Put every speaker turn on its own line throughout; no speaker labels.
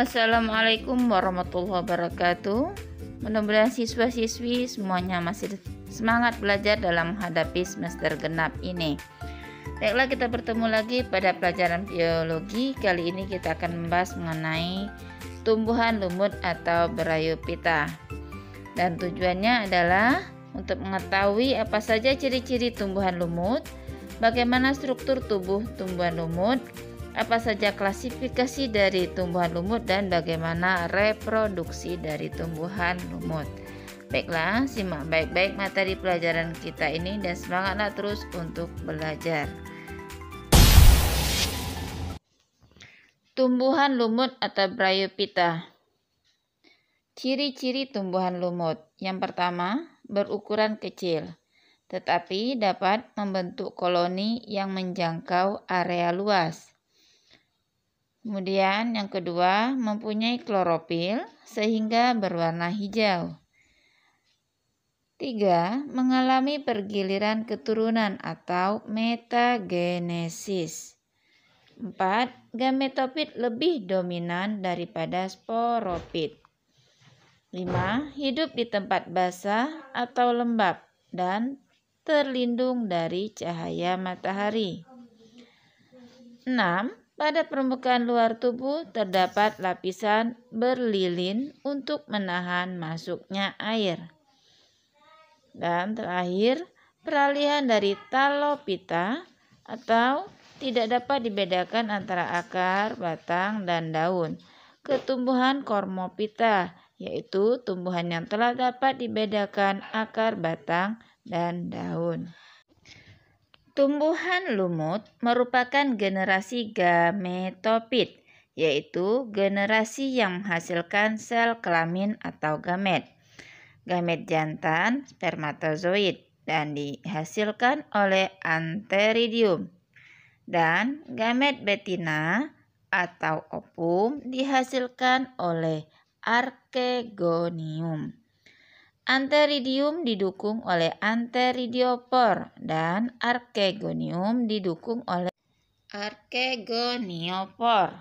Assalamualaikum warahmatullahi wabarakatuh. Mudah-mudahan siswa-siswi semuanya masih semangat belajar dalam menghadapi semester genap ini. Baiklah, kita bertemu lagi pada pelajaran biologi. Kali ini kita akan membahas mengenai tumbuhan lumut atau Bryophyta. Dan tujuannya adalah untuk mengetahui apa saja ciri-ciri tumbuhan lumut, bagaimana struktur tubuh tumbuhan lumut, apa saja klasifikasi dari tumbuhan lumut, dan bagaimana reproduksi dari tumbuhan lumut. Baiklah, simak baik-baik materi pelajaran kita ini dan semangatlah terus untuk belajar. Tumbuhan lumut atau Bryophyta. Ciri-ciri tumbuhan lumut. Yang pertama, berukuran kecil, tetapi dapat membentuk koloni yang menjangkau area luas. Kemudian yang kedua, mempunyai klorofil sehingga berwarna hijau. 3. Mengalami pergiliran keturunan atau metagenesis. 4. Gametofit lebih dominan daripada sporopit. 5. Hidup di tempat basah atau lembab dan terlindung dari cahaya matahari. 6. Pada permukaan luar tubuh terdapat lapisan berlilin untuk menahan masuknya air. Dan terakhir, peralihan dari talophyta atau tidak dapat dibedakan antara akar, batang, dan daun ke tumbuhan Cormophyta, yaitu tumbuhan yang telah dapat dibedakan akar, batang, dan daun. Tumbuhan lumut merupakan generasi gametofit, yaitu generasi yang menghasilkan sel kelamin atau gamet. Gamet jantan spermatozoid dan dihasilkan oleh antheridium. Dan gamet betina atau ovum dihasilkan oleh archegonium. Antheridium didukung oleh antheridiophore dan archegonium didukung oleh archegoniophore.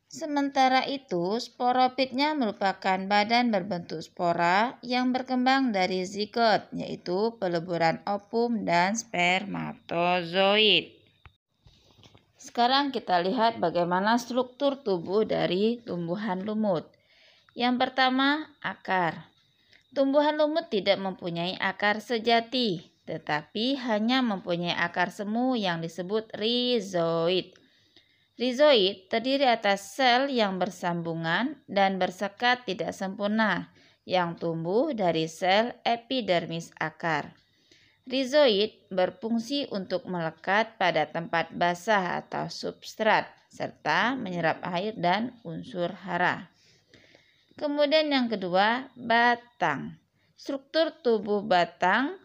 Sementara itu, sporopitnya merupakan badan berbentuk spora yang berkembang dari zigot, yaitu peleburan ovum dan spermatozoid. Sekarang kita lihat bagaimana struktur tubuh dari tumbuhan lumut. Yang pertama, akar. Tumbuhan lumut tidak mempunyai akar sejati, tetapi hanya mempunyai akar semu yang disebut rizoid. Rizoid terdiri atas sel yang bersambungan dan bersekat tidak sempurna yang tumbuh dari sel epidermis akar. Rizoid berfungsi untuk melekat pada tempat basah atau substrat serta menyerap air dan unsur hara. Kemudian yang kedua, batang. Struktur tubuh batang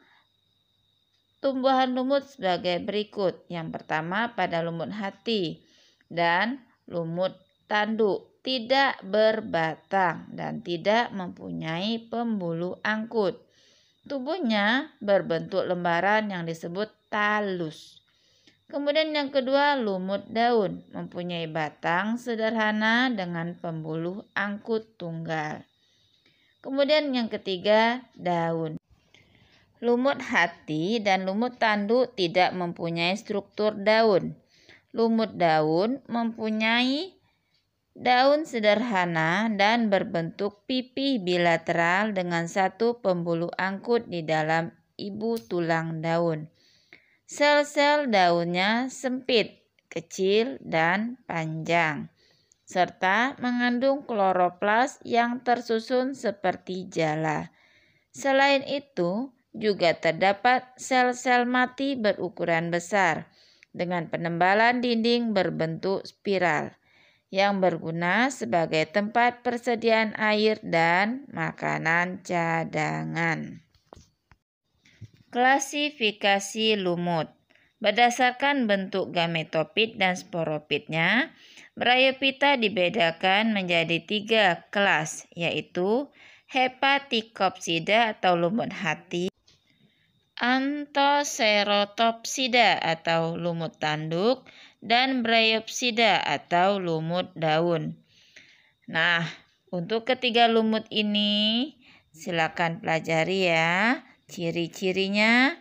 tumbuhan lumut sebagai berikut. Yang pertama, pada lumut hati dan lumut tanduk tidak berbatang dan tidak mempunyai pembuluh angkut. Tubuhnya berbentuk lembaran yang disebut talus. Kemudian yang kedua, lumut daun mempunyai batang sederhana dengan pembuluh angkut tunggal. Kemudian yang ketiga, daun. Lumut hati dan lumut tanduk tidak mempunyai struktur daun. Lumut daun mempunyai daun sederhana dan berbentuk pipih bilateral dengan satu pembuluh angkut di dalam ibu tulang daun. Sel-sel daunnya sempit, kecil, dan panjang, serta mengandung kloroplas yang tersusun seperti jala. Selain itu, juga terdapat sel-sel mati berukuran besar dengan penembalan dinding berbentuk spiral yang berguna sebagai tempat persediaan air dan makanan cadangan. Klasifikasi lumut. Berdasarkan bentuk gametofit dan sporopitnya, Bryophyta dibedakan menjadi 3 kelas, yaitu Hepaticopsida atau lumut hati, Anthocerotopsida atau lumut tanduk, dan Bryopsida atau lumut daun. Nah, untuk ketiga lumut ini silakan pelajari ya ciri-cirinya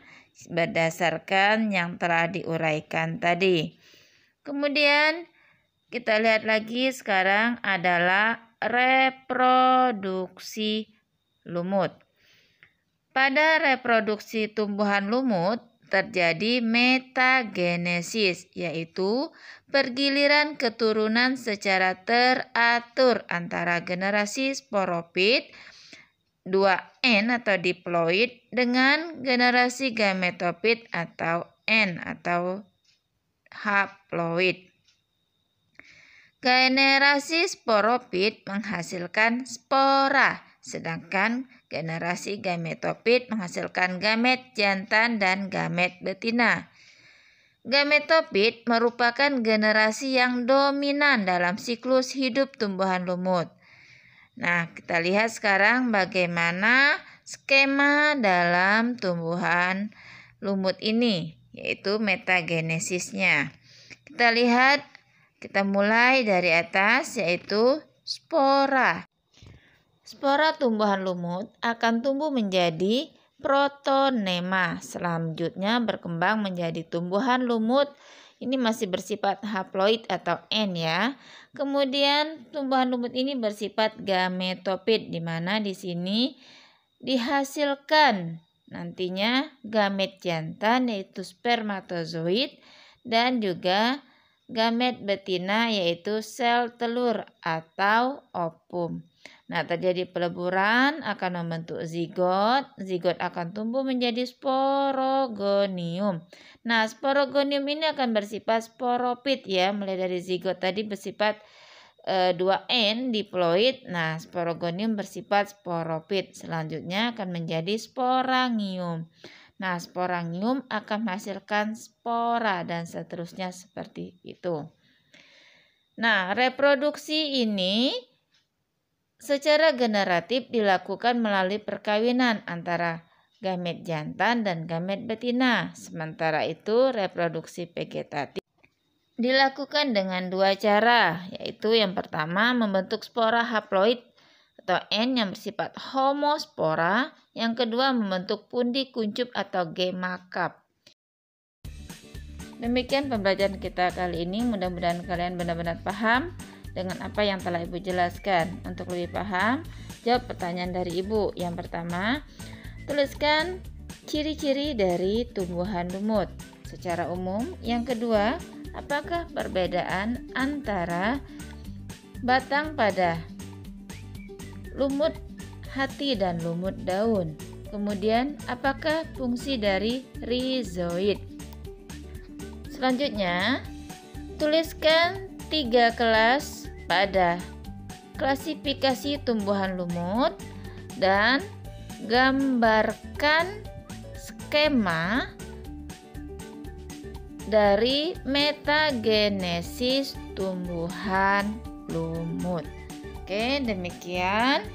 berdasarkan yang telah diuraikan tadi. Kemudian kita lihat lagi sekarang adalah reproduksi lumut. Pada reproduksi tumbuhan lumut terjadi metagenesis, yaitu pergiliran keturunan secara teratur antara generasi sporopit 2N atau diploid dengan generasi gametopit atau N atau haploid. Generasi sporopit menghasilkan spora, sedangkan generasi gametopit menghasilkan gamet jantan dan gamet betina. Gametopit merupakan generasi yang dominan dalam siklus hidup tumbuhan lumut. Nah, kita lihat sekarang bagaimana skema dalam tumbuhan lumut ini, yaitu metagenesisnya. Kita lihat, kita mulai dari atas, yaitu spora. Spora tumbuhan lumut akan tumbuh menjadi protonema. Selanjutnya berkembang menjadi tumbuhan lumut. Ini masih bersifat haploid atau N ya. Kemudian tumbuhan lumut ini bersifat gametopit, di mana di sini dihasilkan nantinya gamet jantan yaitu spermatozoid dan juga gamet betina yaitu sel telur atau ovum. Nah, terjadi peleburan akan membentuk zigot. Zigot akan tumbuh menjadi sporogonium. Nah, sporogonium ini akan bersifat sporopit ya. Mulai dari zigot tadi bersifat 2N diploid. Nah, sporogonium bersifat sporopit. Selanjutnya akan menjadi sporangium. Nah, sporangium akan menghasilkan spora dan seterusnya seperti itu. Nah, reproduksi ini secara generatif dilakukan melalui perkawinan antara gamet jantan dan gamet betina. Sementara itu reproduksi vegetatif dilakukan dengan dua cara, yaitu yang pertama membentuk spora haploid atau N yang bersifat homospora, yang kedua membentuk pundi kuncup atau gemakap. Demikian pembelajaran kita kali ini, mudah-mudahan kalian benar-benar paham dengan apa yang telah Ibu jelaskan. Untuk lebih paham, jawab pertanyaan dari Ibu. Yang pertama, tuliskan ciri-ciri dari tumbuhan lumut secara umum. Yang kedua, apakah perbedaan antara batang pada lumut hati dan lumut daun? Kemudian, apakah fungsi dari rizoid? Selanjutnya, tuliskan 3 kelas pada klasifikasi tumbuhan lumut dan gambarkan skema dari metagenesis tumbuhan lumut. Oke, demikian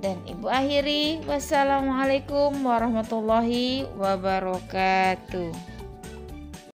dan Ibu akhiri. Wassalamualaikum warahmatullahi wabarakatuh.